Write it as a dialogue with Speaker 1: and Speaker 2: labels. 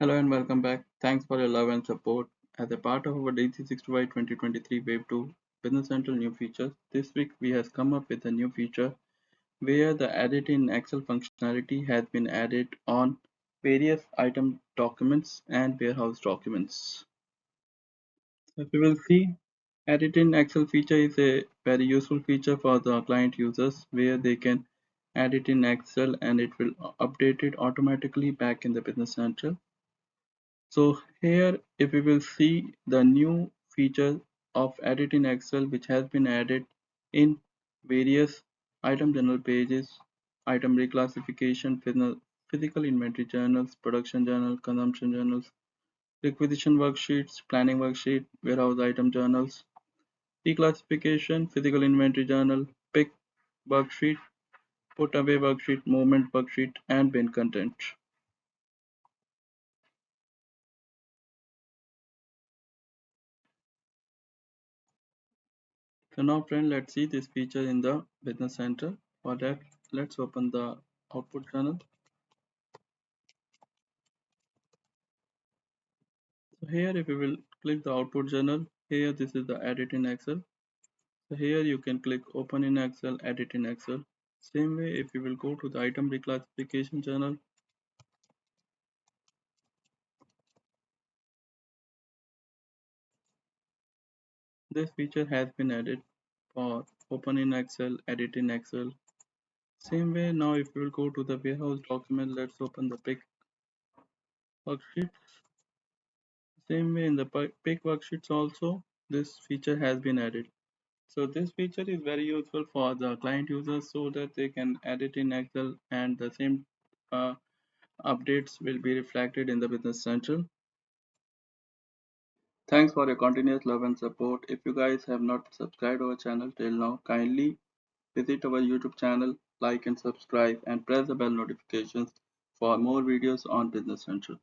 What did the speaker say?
Speaker 1: Hello and welcome back. Thanks for your love and support. As a part of our D365 2023 Wave 2 Business Central new features, this week we have come up with a new feature where the edit in Excel functionality has been added on various item documents and warehouse documents. So if you will see, edit in Excel feature is a very useful feature for the client users where they can edit in Excel and it will update it automatically back in the Business Central. So here if we will see the new feature of edit in Excel which has been added in various item journal pages, item reclassification, physical inventory journals, production journal, consumption journals, requisition worksheets, planning worksheet, warehouse item journals, reclassification, physical inventory journal, pick worksheet, put away worksheet, movement worksheet, and bin content. So now friend, let's see this feature in the Business Center. For that, let's open the output journal. So here if you will click the output journal, here this is the edit in Excel. So here you can click open in Excel, edit in Excel. Same way if you will go to the item reclassification journal, this feature has been added for open in Excel, edit in Excel. Same way now if you will go to the warehouse document, let's open the pick worksheet. Same way in the pick worksheets also, this feature has been added. So this feature is very useful for the client users so that they can edit in Excel and the same uh, updates will be reflected in the Business Central. Thanks for your continuous love and support. If you guys have not subscribed our channel till now, kindly visit our YouTube channel, like and subscribe and press the bell notifications for more videos on Business Central.